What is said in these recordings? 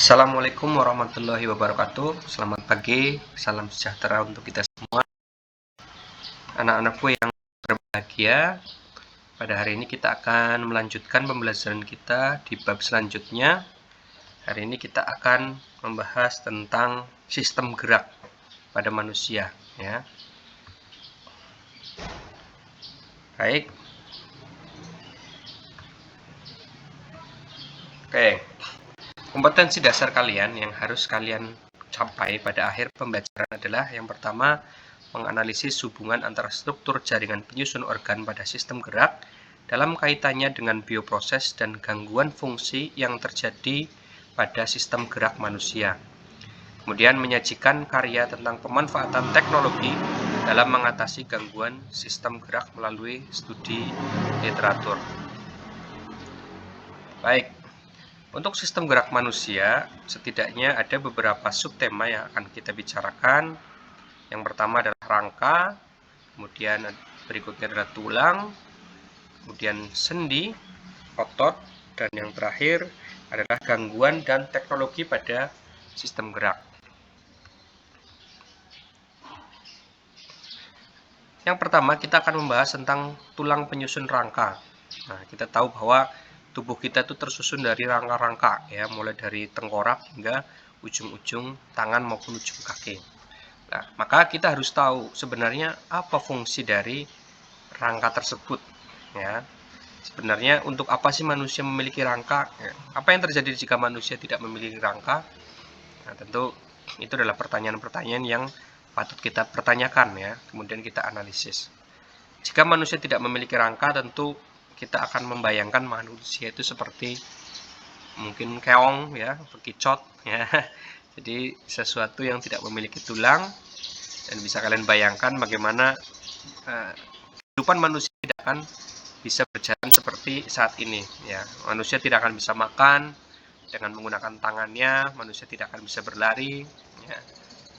Assalamualaikum warahmatullahi wabarakatuh. Selamat pagi, salam sejahtera untuk kita semua. Anak-anakku yang berbahagia, pada hari ini kita akan melanjutkan pembelajaran kita di bab selanjutnya. Hari ini kita akan membahas tentang sistem gerak pada manusia, ya. Baik. Oke. Kompetensi dasar kalian yang harus kalian capai pada akhir pembelajaran adalah yang pertama, menganalisis hubungan antara struktur jaringan penyusun organ pada sistem gerak dalam kaitannya dengan bioproses dan gangguan fungsi yang terjadi pada sistem gerak manusia. Kemudian menyajikan karya tentang pemanfaatan teknologi dalam mengatasi gangguan sistem gerak melalui studi literatur. Baik. Untuk sistem gerak manusia, setidaknya ada beberapa subtema yang akan kita bicarakan. Yang pertama adalah rangka, kemudian berikutnya adalah tulang, kemudian sendi, otot, dan yang terakhir adalah gangguan dan teknologi pada sistem gerak. Yang pertama kita akan membahas tentang tulang penyusun rangka. Nah, kita tahu bahwa tubuh kita itu tersusun dari rangka-rangka, ya, mulai dari tengkorak hingga ujung-ujung tangan maupun ujung kaki. Nah, maka kita harus tahu sebenarnya apa fungsi dari rangka tersebut, ya. Sebenarnya untuk apa sih manusia memiliki rangka? Ya. Apa yang terjadi jika manusia tidak memiliki rangka? Nah, tentu itu adalah pertanyaan-pertanyaan yang patut kita pertanyakan, ya. Kemudian kita analisis. Jika manusia tidak memiliki rangka, tentu kita akan membayangkan manusia itu seperti mungkin keong, ya, bekicot, ya. Jadi sesuatu yang tidak memiliki tulang, dan bisa kalian bayangkan bagaimana kehidupan manusia tidak akan bisa berjalan seperti saat ini, ya. Manusia tidak akan bisa makan dengan menggunakan tangannya, manusia tidak akan bisa berlari, ya,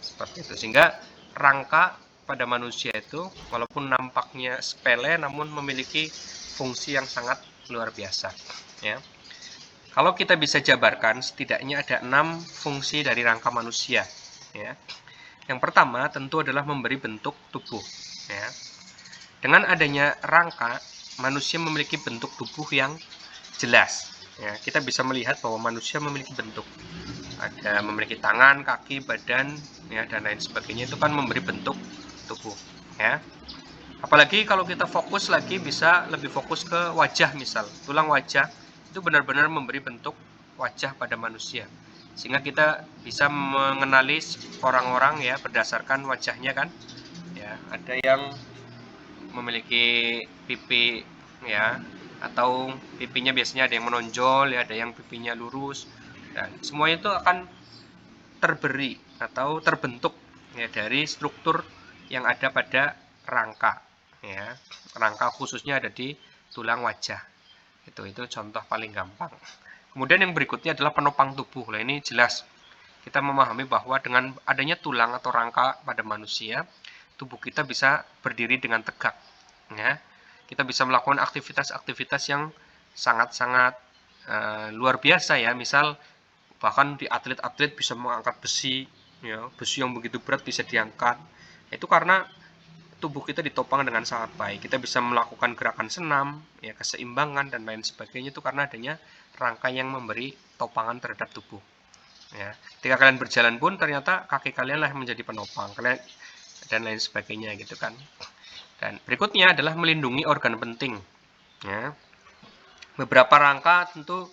seperti itu. Sehingga rangka pada manusia itu walaupun nampaknya sepele namun memiliki fungsi yang sangat luar biasa, ya. Kalau kita bisa jabarkan, setidaknya ada 6 fungsi dari rangka manusia, ya. Yang pertama tentu adalah memberi bentuk tubuh, ya. Dengan adanya rangka, manusia memiliki bentuk tubuh yang jelas, ya. Kita bisa melihat bahwa manusia memiliki bentuk, ada memiliki tangan, kaki, badan, ya, dan lain sebagainya. Itu kan memberi bentuk tubuh, ya. Apalagi kalau kita fokus lagi, bisa lebih fokus ke wajah, misal tulang wajah itu benar-benar memberi bentuk wajah pada manusia, sehingga kita bisa mengenali orang-orang, ya, berdasarkan wajahnya, kan, ya. Ada yang memiliki pipi, ya, atau pipinya biasanya ada yang menonjol, ya, ada yang pipinya lurus, dan semuanya itu akan terberi atau terbentuk, ya, dari struktur yang ada pada rangka, ya. Rangka khususnya ada di tulang wajah. Itu contoh paling gampang. Kemudian yang berikutnya adalah penopang tubuh. Nah, ini jelas kita memahami bahwa dengan adanya tulang atau rangka pada manusia, tubuh kita bisa berdiri dengan tegak, ya. Kita bisa melakukan aktivitas-aktivitas yang sangat-sangat luar biasa, ya. Misal bahkan di atlet-atlet bisa mengangkat besi, ya, besi yang begitu berat bisa diangkat. Itu karena tubuh kita ditopang dengan sangat baik. Kita bisa melakukan gerakan senam, ya, keseimbangan dan lain sebagainya itu karena adanya rangka yang memberi topangan terhadap tubuh, ya. Ketika kalian berjalan pun ternyata kaki kalian lah menjadi penopang kalian dan lain sebagainya, gitu kan. Dan berikutnya adalah melindungi organ penting, ya. Beberapa rangka tentu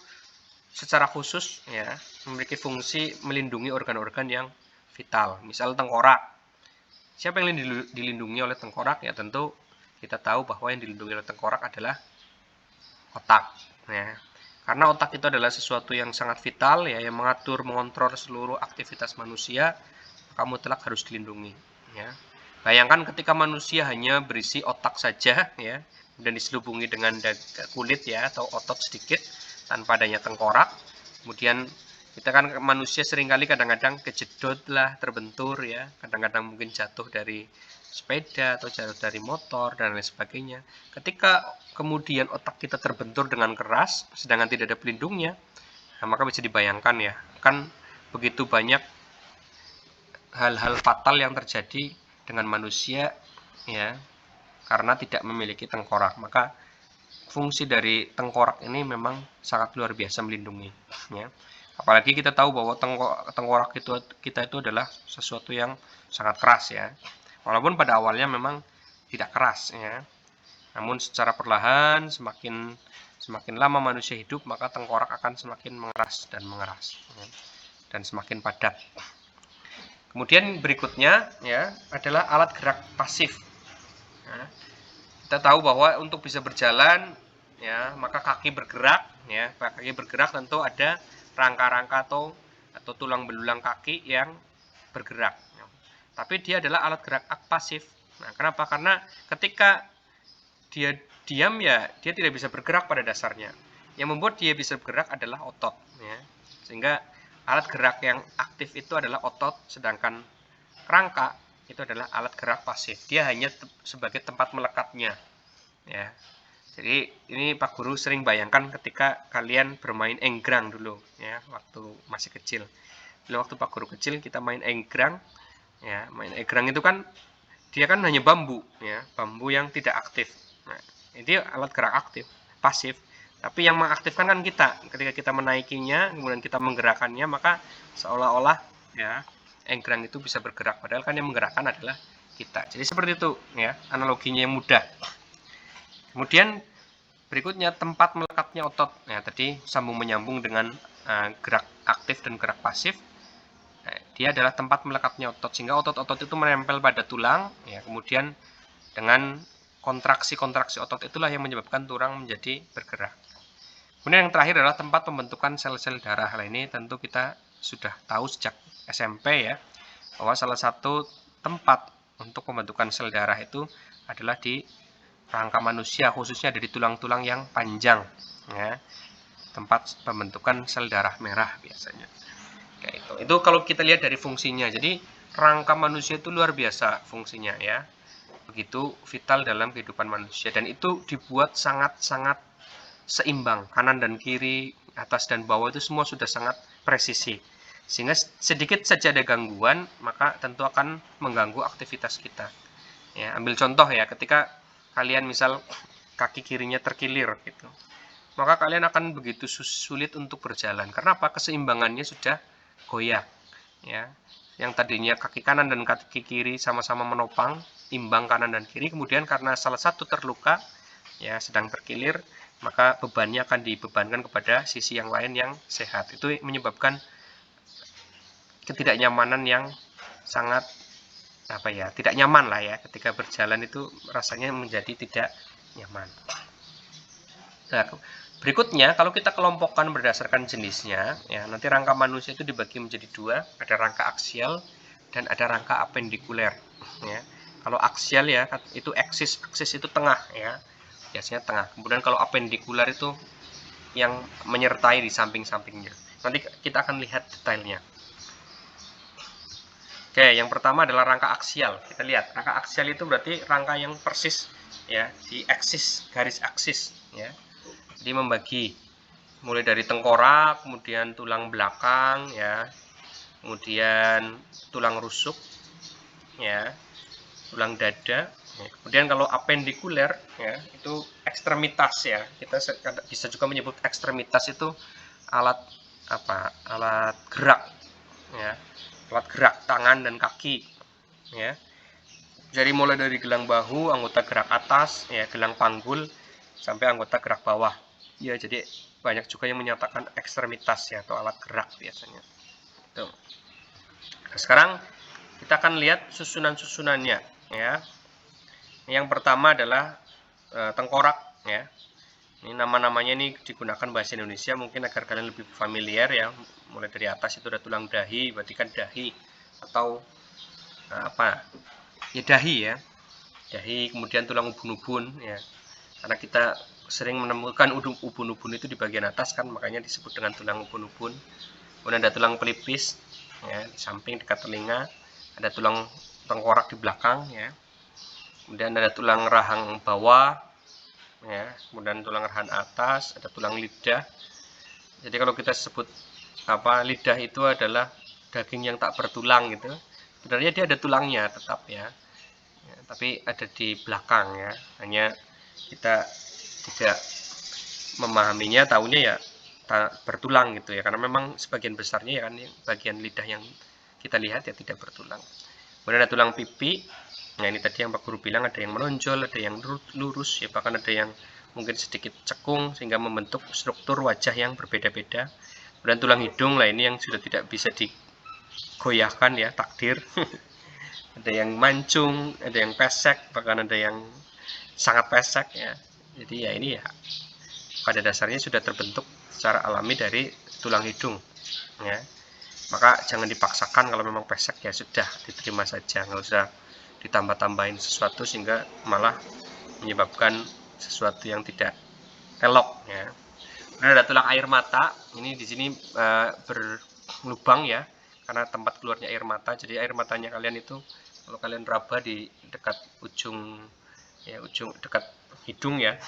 secara khusus, ya, memiliki fungsi melindungi organ-organ yang vital. Misal tengkorak. Siapa yang dilindungi oleh tengkorak? Ya, tentu kita tahu bahwa yang dilindungi oleh tengkorak adalah otak, ya. Karena otak itu adalah sesuatu yang sangat vital, ya, yang mengatur, mengontrol seluruh aktivitas manusia, maka mutlak harus dilindungi, ya. Bayangkan ketika manusia hanya berisi otak saja, ya, dan diselubungi dengan kulit, ya, atau otot sedikit tanpa adanya tengkorak. Kemudian kita kan manusia seringkali kadang-kadang kejedot lah, terbentur, ya, kadang-kadang mungkin jatuh dari sepeda atau jatuh dari motor dan lain sebagainya. Ketika kemudian otak kita terbentur dengan keras sedangkan tidak ada pelindungnya, nah, maka bisa dibayangkan, ya, kan begitu banyak hal-hal fatal yang terjadi dengan manusia ya karena tidak memiliki tengkorak. Maka fungsi dari tengkorak ini memang sangat luar biasa melindungi ya. Apalagi kita tahu bahwa tengkorak kita itu adalah sesuatu yang sangat keras ya. Walaupun pada awalnya memang tidak keras ya. Namun secara perlahan semakin lama manusia hidup, maka tengkorak akan semakin mengeras ya, dan semakin padat. Kemudian berikutnya ya adalah alat gerak pasif. Ya, kita tahu bahwa untuk bisa berjalan ya maka kaki bergerak ya. Kaki bergerak tentu ada rangka-rangka atau tulang belulang kaki yang bergerak. Tapi dia adalah alat gerak pasif. Nah, kenapa? Karena ketika dia diam ya dia tidak bisa bergerak pada dasarnya. Yang membuat dia bisa bergerak adalah otot ya. Sehingga alat gerak yang aktif itu adalah otot, sedangkan rangka itu adalah alat gerak pasif. Dia hanya sebagai tempat melekatnya ya. Jadi ini Pak Guru sering bayangkan ketika kalian bermain enggrang dulu ya waktu masih kecil. Dulu waktu Pak Guru kecil kita main enggrang ya. Main enggrang itu kan dia kan hanya bambu ya, bambu yang tidak aktif. Nah, ini alat gerak aktif, pasif. Tapi yang mengaktifkan kan kita. Ketika kita menaikinya, kemudian kita menggerakkannya, maka seolah-olah ya enggrang itu bisa bergerak. Padahal kan yang menggerakkan adalah kita. Jadi seperti itu ya, analoginya yang mudah. Kemudian berikutnya tempat melekatnya otot. Ya, tadi sambung menyambung dengan gerak aktif dan gerak pasif. Nah, dia adalah tempat melekatnya otot, sehingga otot-otot itu menempel pada tulang. Ya, kemudian dengan kontraksi-kontraksi otot itulah yang menyebabkan tulang menjadi bergerak. Kemudian yang terakhir adalah tempat pembentukan sel-sel darah. Hal ini tentu kita sudah tahu sejak SMP ya, bahwa salah satu tempat untuk pembentukan sel darah itu adalah di rangka manusia, khususnya dari tulang-tulang yang panjang ya, tempat pembentukan sel darah merah biasanya. Kayak itu kalau kita lihat dari fungsinya. Jadi rangka manusia itu luar biasa fungsinya ya, begitu vital dalam kehidupan manusia, dan itu dibuat sangat-sangat seimbang, kanan dan kiri, atas dan bawah itu semua sudah sangat presisi, sehingga sedikit saja ada gangguan maka tentu akan mengganggu aktivitas kita ya. Ambil contoh ya, ketika kalian misal kaki kirinya terkilir gitu, maka kalian akan begitu sulit untuk berjalan. Karena apa? Keseimbangannya sudah goyah ya. Yang tadinya kaki kanan dan kaki kiri sama-sama menopang, imbang kanan dan kiri, kemudian karena salah satu terluka ya, sedang terkilir, maka bebannya akan dibebankan kepada sisi yang lain yang sehat. Itu menyebabkan ketidaknyamanan yang sangat tidak nyaman lah ya, ketika berjalan itu rasanya menjadi tidak nyaman. Nah, berikutnya kalau kita kelompokkan berdasarkan jenisnya ya, nanti rangka manusia itu dibagi menjadi dua, ada rangka aksial dan ada rangka apendikuler ya. Kalau aksial ya itu aksis itu tengah ya, biasanya tengah. Kemudian kalau apendikuler itu yang menyertai di samping-sampingnya. Nanti kita akan lihat detailnya. Oke, yang pertama adalah rangka aksial. Kita lihat, rangka aksial itu berarti rangka yang persis ya, di aksis, garis aksis ya. Jadi membagi mulai dari tengkorak, kemudian tulang belakang ya, kemudian tulang rusuk ya, tulang dada. Ya. Kemudian kalau apendikuler ya, itu ekstremitas ya. Kita bisa juga menyebut ekstremitas itu alat alat gerak ya. Alat gerak tangan dan kaki ya. Jadi mulai dari gelang bahu, anggota gerak atas ya, gelang panggul sampai anggota gerak bawah ya. Jadi banyak juga yang menyatakan ekstremitas ya, atau alat gerak biasanya. Tuh. Nah, sekarang kita akan lihat susunan-susunannya ya. Yang pertama adalah tengkorak ya. Ini nama-namanya ini digunakan bahasa Indonesia mungkin agar kalian lebih familiar ya. Mulai dari atas itu ada tulang dahi, berarti kan dahi atau ya dahi ya. Dahi, kemudian tulang ubun-ubun ya. Karena kita sering menemukan ubun-ubun itu di bagian atas kan, makanya disebut dengan tulang ubun-ubun. Kemudian ada tulang pelipis ya, di samping dekat telinga. Ada tulang tengkorak di belakang ya. Kemudian ada tulang rahang bawah ya, kemudian tulang rahang atas, ada tulang lidah. Jadi kalau kita sebut lidah itu adalah daging yang tak bertulang gitu. Sebenarnya dia ada tulangnya tetap ya, tapi ada di belakang ya. Hanya kita tidak memahaminya, tahunya ya tak bertulang gitu ya, karena memang sebagian besarnya ya kan bagian lidah yang kita lihat ya tidak bertulang. Kemudian ada tulang pipi. Nah ini tadi yang Pak Guru bilang, ada yang menonjol, ada yang lurus ya, bahkan ada yang mungkin sedikit cekung sehingga membentuk struktur wajah yang berbeda-beda. Kemudian tulang hidung lah, ini yang sudah tidak bisa digoyahkan ya, takdir. Ada yang mancung, ada yang pesek, bahkan ada yang sangat pesek ya. Jadi ya ini ya pada dasarnya sudah terbentuk secara alami dari tulang hidung ya. Maka jangan dipaksakan, kalau memang pesek ya sudah diterima saja, nggak usah ditambah-tambahin sesuatu sehingga malah menyebabkan sesuatu yang tidak elok ya. Nah, ada tulang air mata. Ini di sini berlubang ya, karena tempat keluarnya air mata. Jadi air matanya kalian itu kalau kalian raba di dekat ujung ya, ujung dekat hidung ya,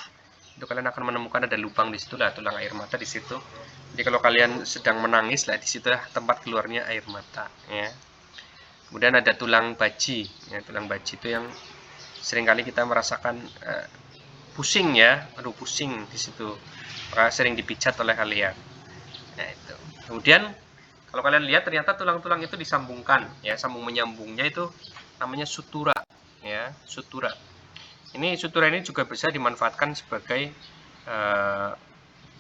itu kalian akan menemukan ada lubang di situ lah, tulang air mata di situ. Jadi kalau kalian sedang menangis lah, di situ tempat keluarnya air mata ya. Kemudian ada tulang baji ya, tulang baji itu yang seringkali kita merasakan pusing ya, aduh pusing di situ, maka sering dipijat oleh kalian. Nah itu. Kemudian kalau kalian lihat ternyata tulang-tulang itu disambungkan ya, sambung menyambungnya itu namanya sutura ya, sutura. Ini sutura ini juga bisa dimanfaatkan sebagai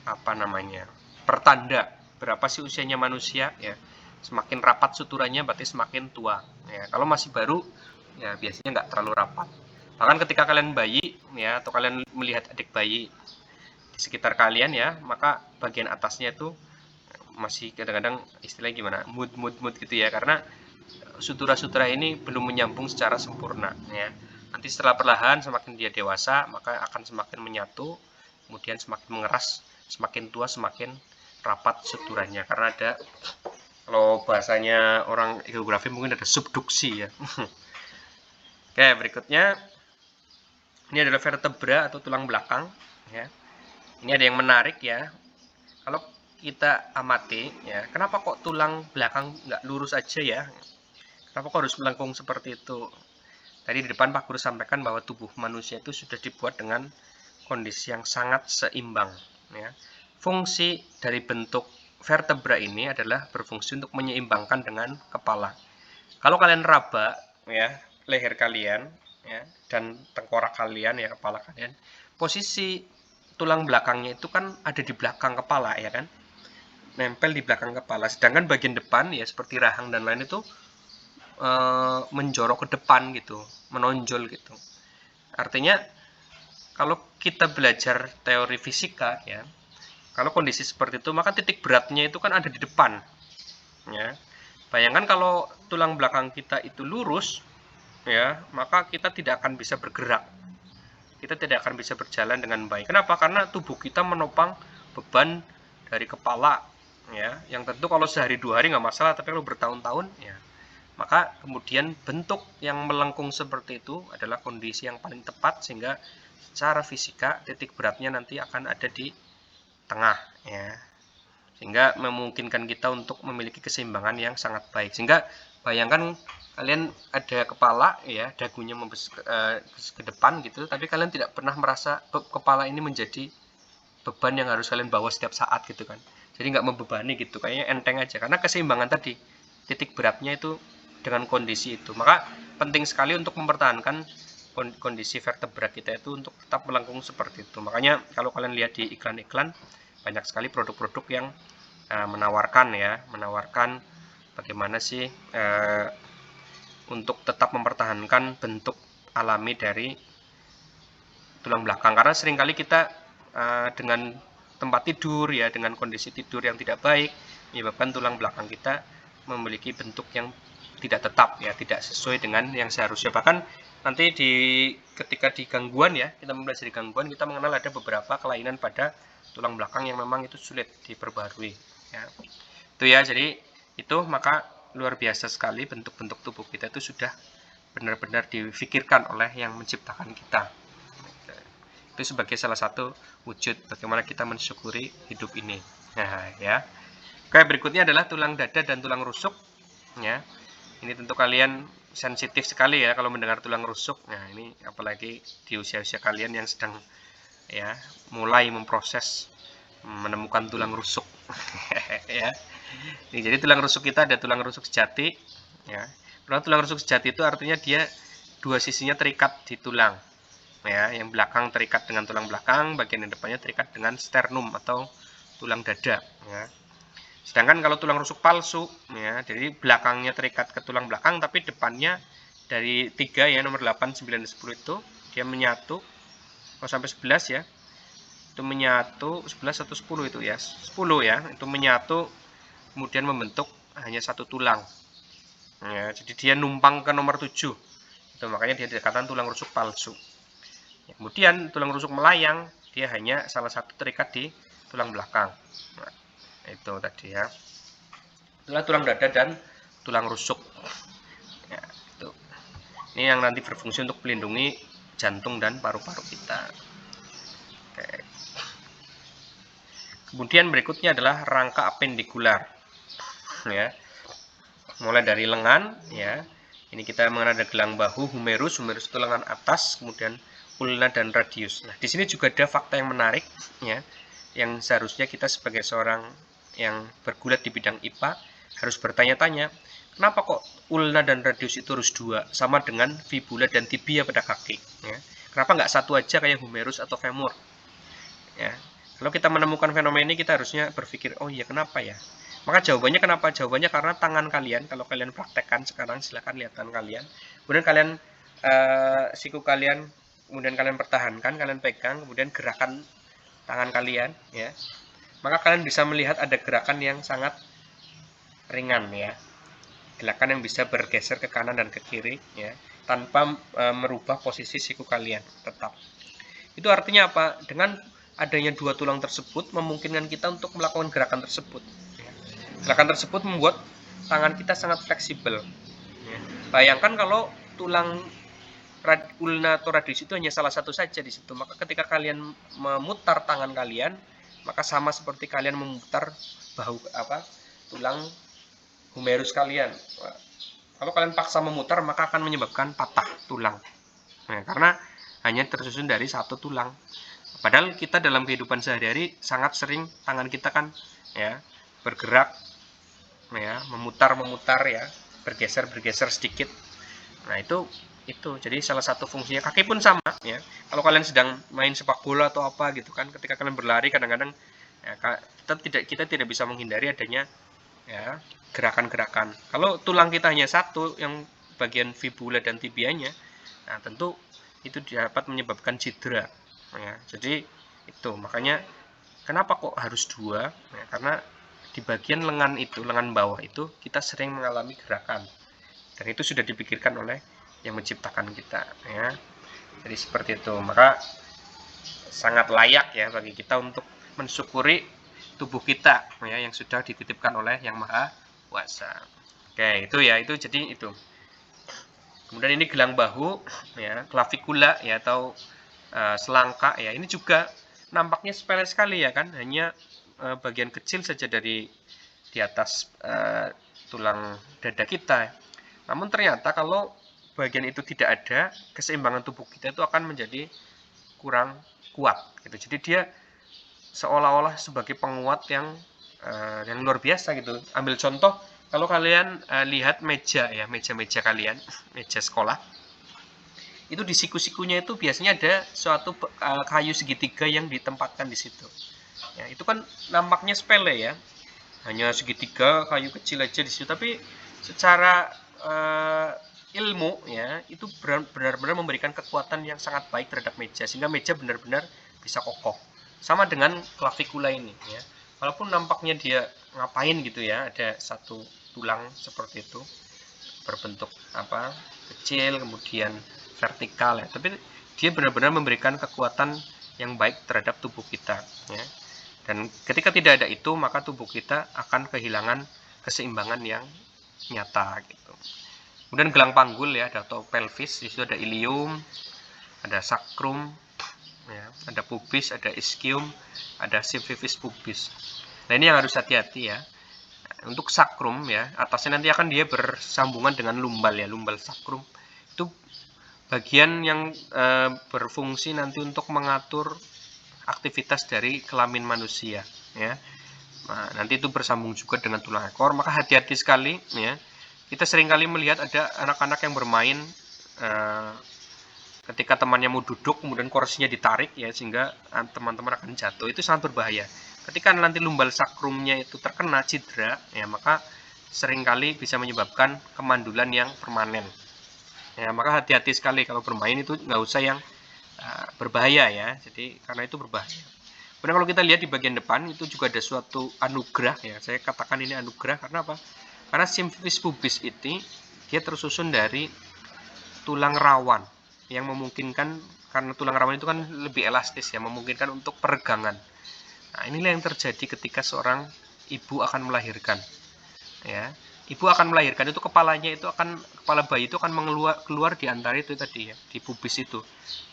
apa namanya, pertanda berapa sih usianya manusia ya. Semakin rapat suturanya berarti semakin tua ya. Kalau masih baru ya biasanya nggak terlalu rapat. Bahkan ketika kalian bayi ya, atau kalian melihat adik bayi di sekitar kalian ya, maka bagian atasnya itu masih kadang-kadang istilahnya gimana, mood gitu ya, karena sutura-sutura ini belum menyambung secara sempurna ya. Nanti setelah perlahan semakin dia dewasa maka akan semakin menyatu, kemudian semakin mengeras, semakin tua semakin rapat suturanya, karena ada, kalau bahasanya orang geografi mungkin ada subduksi ya. Oke, berikutnya ini adalah vertebra atau tulang belakang ya. Ini ada yang menarik ya. Kalau kita amati ya, kenapa kok tulang belakang nggak lurus aja ya? Kenapa kok harus melengkung seperti itu? Tadi di depan Pak Guru sampaikan bahwa tubuh manusia itu sudah dibuat dengan kondisi yang sangat seimbang ya. Fungsi dari bentuk vertebra ini adalah berfungsi untuk menyeimbangkan dengan kepala. Kalau kalian raba ya leher kalian ya, dan tengkorak kalian ya, kepala kalian, posisi tulang belakangnya itu kan ada di belakang kepala ya kan, nempel di belakang kepala. Sedangkan bagian depan ya seperti rahang dan lain itu menjorok ke depan gitu, menonjol gitu. Artinya kalau kita belajar teori fisika ya, kalau kondisi seperti itu maka titik beratnya itu kan ada di depan ya. Bayangkan kalau tulang belakang kita itu lurus ya, maka kita tidak akan bisa bergerak, kita tidak akan bisa berjalan dengan baik. Kenapa? Karena tubuh kita menopang beban dari kepala ya, yang tentu kalau sehari dua hari nggak masalah, tapi kalau bertahun-tahun ya, maka kemudian bentuk yang melengkung seperti itu adalah kondisi yang paling tepat, sehingga secara fisika titik beratnya nanti akan ada di tengah ya, sehingga memungkinkan kita untuk memiliki keseimbangan yang sangat baik. Sehingga bayangkan kalian ada kepala ya, dagunya ke depan gitu, tapi kalian tidak pernah merasa kepala ini menjadi beban yang harus kalian bawa setiap saat gitu kan. Jadi nggak membebani gitu, kayaknya enteng aja, karena keseimbangan tadi, titik beratnya itu dengan kondisi itu. Maka penting sekali untuk mempertahankan kondisi vertebra kita itu untuk tetap melengkung seperti itu. Makanya kalau kalian lihat di iklan-iklan, banyak sekali produk-produk yang menawarkan bagaimana sih untuk tetap mempertahankan bentuk alami dari tulang belakang. Karena seringkali kita dengan tempat tidur ya, dengan kondisi tidur yang tidak baik, menyebabkan tulang belakang kita memiliki bentuk yang tidak tetap ya, tidak sesuai dengan yang seharusnya. Bahkan nanti ketika di gangguan ya, kita mempelajari gangguan, kita mengenal ada beberapa kelainan pada tulang belakang yang memang itu sulit diperbarui ya. Itu ya, jadi itu maka luar biasa sekali bentuk-bentuk tubuh kita itu sudah benar-benar difikirkan oleh yang menciptakan kita. Itu sebagai salah satu wujud bagaimana kita mensyukuri hidup ini. Nah ya. Oke, berikutnya adalah tulang dada dan tulang rusuk. ya. Ini tentu kalian sensitif sekali ya kalau mendengar tulang rusuk. Nah, ini apalagi di usia-usia kalian yang sedang ya mulai memproses menemukan tulang rusuk. Ya. Ini jadi tulang rusuk kita ada tulang rusuk sejati ya. Kalau tulang rusuk sejati itu artinya dia dua sisinya terikat di tulang. Ya, yang belakang terikat dengan tulang belakang, bagian yang depannya terikat dengan sternum atau tulang dada ya. Sedangkan kalau tulang rusuk palsu, ya, jadi belakangnya terikat ke tulang belakang, tapi depannya dari 3 ya, nomor 8, 9, 10 itu, dia menyatu, sampai 11 ya, itu menyatu, 11 atau 10 itu ya, 10 ya, itu menyatu, kemudian membentuk hanya satu tulang. Ya, jadi dia numpang ke nomor 7, itu makanya dia dikatakan tulang rusuk palsu. Ya, kemudian tulang rusuk melayang, dia hanya salah satu terikat di tulang belakang. Nah, itu tadi ya, itulah tulang dada dan tulang rusuk ya, itu. Ini yang nanti berfungsi untuk melindungi jantung dan paru-paru kita. Oke. Kemudian berikutnya adalah rangka apendikular ya, mulai dari lengan ya, ini kita mengenal ada gelang bahu, humerus itu lengan atas, kemudian ulna dan radius. Nah, di sini juga ada fakta yang menarik ya, yang seharusnya kita sebagai seorang yang bergulat di bidang IPA harus bertanya-tanya, kenapa kok ulna dan radius itu harus 2, sama dengan fibula dan tibia pada kaki ya? Kenapa nggak satu aja kayak humerus atau femur ya? Kalau kita menemukan fenomena ini, kita harusnya berpikir, oh iya, kenapa ya? Maka jawabannya kenapa? Jawabannya karena tangan kalian, kalau kalian praktekkan sekarang, silahkan lihat tangan kalian, kemudian kalian siku kalian, kemudian kalian pertahankan, kalian pegang, kemudian gerakan tangan kalian ya, maka kalian bisa melihat ada gerakan yang sangat ringan ya, gerakan yang bisa bergeser ke kanan dan ke kiri ya, tanpa merubah posisi siku kalian tetap. Itu artinya apa? Dengan adanya dua tulang tersebut memungkinkan kita untuk melakukan gerakan tersebut ya. Gerakan tersebut membuat tangan kita sangat fleksibel ya. Bayangkan kalau tulang ulna atau radius itu hanya salah satu saja di situ, maka ketika kalian memutar tangan kalian, maka sama seperti kalian memutar bahu tulang humerus kalian. Kalau kalian paksa memutar, maka akan menyebabkan patah tulang. Nah, karena hanya tersusun dari satu tulang. Padahal kita dalam kehidupan sehari-hari sangat sering tangan kita kan ya bergerak ya, memutar ya, bergeser sedikit. Nah, itu jadi salah satu fungsinya. Kaki pun sama ya. Kalau kalian sedang main sepak bola atau apa gitu kan, ketika kalian berlari kadang-kadang ya, kita tidak bisa menghindari adanya ya gerakan-gerakan. Kalau tulang kita hanya satu, yang bagian fibula dan tibianya, nah tentu itu dapat menyebabkan cedera ya. Jadi itu makanya kenapa kok harus 2 ya, karena di bagian lengan itu, lengan bawah itu, kita sering mengalami gerakan, dan itu sudah dipikirkan oleh yang menciptakan kita ya. Jadi seperti itu, maka sangat layak ya bagi kita untuk mensyukuri tubuh kita ya, yang sudah dititipkan oleh Yang Maha Kuasa. Oke, itu ya, itu jadi itu. Kemudian ini gelang bahu ya, clavikula ya, atau selangka ya. Ini juga nampaknya sepele sekali ya kan, hanya bagian kecil saja dari di atas tulang dada kita. Namun ternyata kalau bagian itu tidak ada, keseimbangan tubuh kita itu akan menjadi kurang kuat gitu. Jadi dia seolah-olah sebagai penguat yang luar biasa gitu. Ambil contoh, kalau kalian lihat meja ya, meja kalian, meja sekolah, itu di siku-sikunya itu biasanya ada suatu kayu segitiga yang ditempatkan di situ. Ya, itu kan nampaknya sepele ya, hanya segitiga kayu kecil aja di situ, tapi secara ilmu ya, itu benar-benar memberikan kekuatan yang sangat baik terhadap meja, sehingga meja benar-benar bisa kokoh. Sama dengan clavikula ini ya, walaupun nampaknya dia ngapain gitu ya, ada satu tulang seperti itu berbentuk kecil kemudian vertikal ya, tapi dia benar-benar memberikan kekuatan yang baik terhadap tubuh kita ya. Dan ketika tidak ada itu, maka tubuh kita akan kehilangan keseimbangan yang nyata gitu. Kemudian gelang panggul ya, ada atau pelvis, di situ ada ilium, ada sacrum ya, ada pubis, ada ischium, ada symphysis pubis. Nah, ini yang harus hati-hati ya. Untuk sakrum ya, atasnya nanti akan dia bersambungan dengan lumbal ya, lumbal sakrum. Itu bagian yang berfungsi nanti untuk mengatur aktivitas dari kelamin manusia ya. Nah, nanti itu bersambung juga dengan tulang ekor, maka hati-hati sekali ya. Kita seringkali melihat ada anak-anak yang bermain ketika temannya mau duduk kemudian kursinya ditarik ya, sehingga teman-teman akan jatuh. Itu sangat berbahaya. Ketika nanti lumbal sakrumnya itu terkena cedera ya, maka seringkali bisa menyebabkan kemandulan yang permanen ya. Maka hati-hati sekali kalau bermain itu nggak usah yang berbahaya ya, jadi karena itu berbahaya. Kemudian kalau kita lihat di bagian depan itu juga ada suatu anugerah ya, saya katakan ini anugerah karena apa? Karena simfifis pubis ini dia tersusun dari tulang rawan yang memungkinkan, karena tulang rawan itu kan lebih elastis ya, memungkinkan untuk peregangan. Nah, inilah yang terjadi ketika seorang ibu akan melahirkan. Ya, ibu akan melahirkan itu kepalanya itu akan, kepala bayi itu akan keluar di antara itu tadi ya, di pubis itu.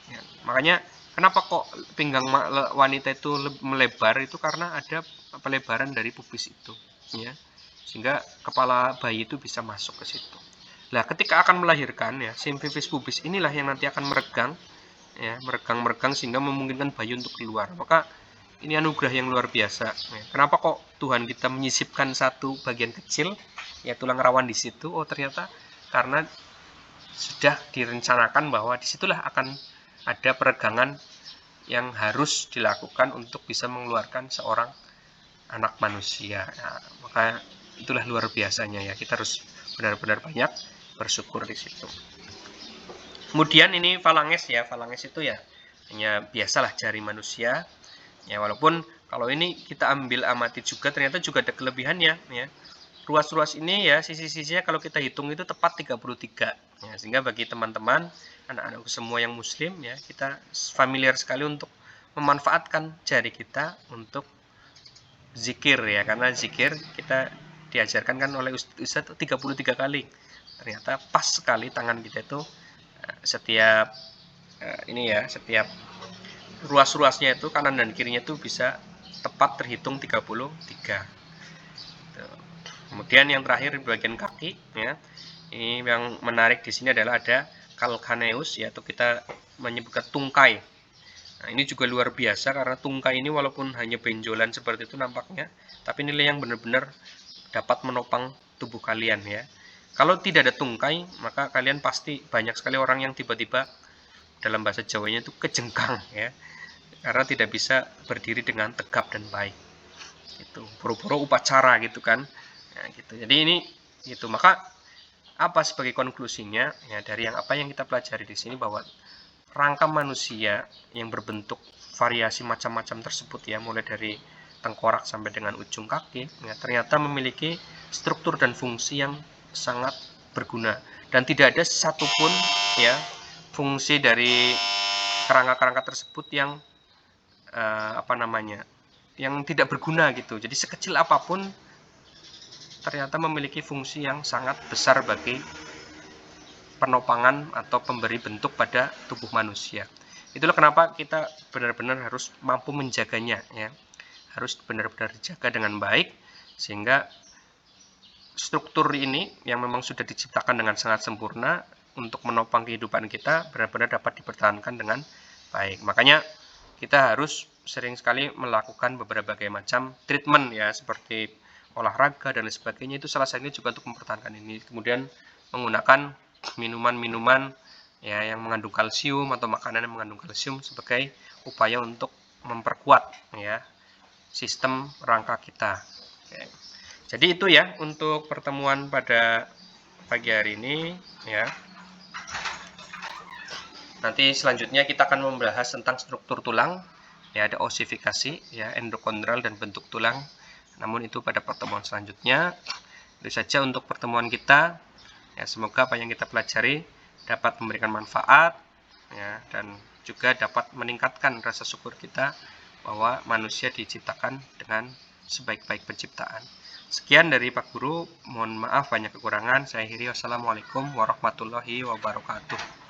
Ya, makanya kenapa kok pinggang wanita itu melebar, itu karena ada pelebaran dari pubis itu, ya, sehingga kepala bayi itu bisa masuk ke situ. Nah, ketika akan melahirkan ya, simfifis pubis inilah yang nanti akan meregang, ya, meregang sehingga memungkinkan bayi untuk keluar. Maka ini anugerah yang luar biasa. Kenapa kok Tuhan kita menyisipkan satu bagian kecil, ya tulang rawan di situ? Oh, ternyata karena sudah direncanakan bahwa disitulah akan ada peregangan yang harus dilakukan untuk bisa mengeluarkan seorang anak manusia. Nah, maka itulah luar biasanya ya. Kita harus benar-benar banyak bersyukur di situ. Kemudian ini falanges ya. Falanges itu ya hanya biasalah jari manusia. Ya, walaupun kalau ini kita ambil amati juga ternyata juga ada kelebihannya ya. Ruas-ruas ini ya, sisi-sisinya kalau kita hitung itu tepat 33 ya, sehingga bagi teman-teman anak-anak semua yang muslim ya, kita familiar sekali untuk memanfaatkan jari kita untuk zikir ya, karena zikir kita diajarkan kan oleh Ustaz 33 kali. Ternyata pas sekali tangan kita itu setiap ini ya, setiap ruas-ruasnya itu kanan dan kirinya itu bisa tepat terhitung 33. Kemudian yang terakhir di bagian kaki ya. Ini yang menarik di sini adalah ada calcaneus, yaitu kita menyebutkan tungkai. Nah, ini juga luar biasa karena tungkai ini walaupun hanya benjolan seperti itu nampaknya, tapi nilai yang benar-benar dapat menopang tubuh kalian ya. Kalau tidak ada tungkai, maka kalian pasti banyak sekali orang yang tiba-tiba dalam bahasa Jawanya itu kejengkang ya. Karena tidak bisa berdiri dengan tegap dan baik. Itu boro-boro upacara gitu kan. Ya, gitu. Jadi ini gitu. Maka apa sebagai konklusinya ya, dari yang apa yang kita pelajari di sini, bahwa rangka manusia yang berbentuk variasi macam-macam tersebut ya, mulai dari tengkorak sampai dengan ujung kaki ya, ternyata memiliki struktur dan fungsi yang sangat berguna, dan tidak ada satupun ya fungsi dari kerangka-kerangka tersebut yang yang tidak berguna gitu. Jadi sekecil apapun ternyata memiliki fungsi yang sangat besar bagi penopangan atau pemberi bentuk pada tubuh manusia. Itulah kenapa kita benar-benar harus mampu menjaganya ya. Harus benar-benar dijaga dengan baik, sehingga struktur ini yang memang sudah diciptakan dengan sangat sempurna untuk menopang kehidupan kita benar-benar dapat dipertahankan dengan baik. Makanya kita harus sering sekali melakukan beberapa macam treatment ya, seperti olahraga dan lain sebagainya. Itu salah satunya juga untuk mempertahankan ini. Kemudian menggunakan minuman-minuman ya yang mengandung kalsium atau makanan yang mengandung kalsium sebagai upaya untuk memperkuat ya sistem rangka kita. Oke. Jadi itu ya untuk pertemuan pada pagi hari ini ya. Nanti selanjutnya kita akan membahas tentang struktur tulang ya, ada osifikasi ya, endokondral dan bentuk tulang. Namun itu pada pertemuan selanjutnya. Itu saja untuk pertemuan kita. Ya, semoga apa yang kita pelajari dapat memberikan manfaat ya, dan juga dapat meningkatkan rasa syukur kita bahwa manusia diciptakan dengan sebaik-baik penciptaan. Sekian dari Pak Guru, mohon maaf banyak kekurangan. Saya akhiri, wassalamualaikum warahmatullahi wabarakatuh.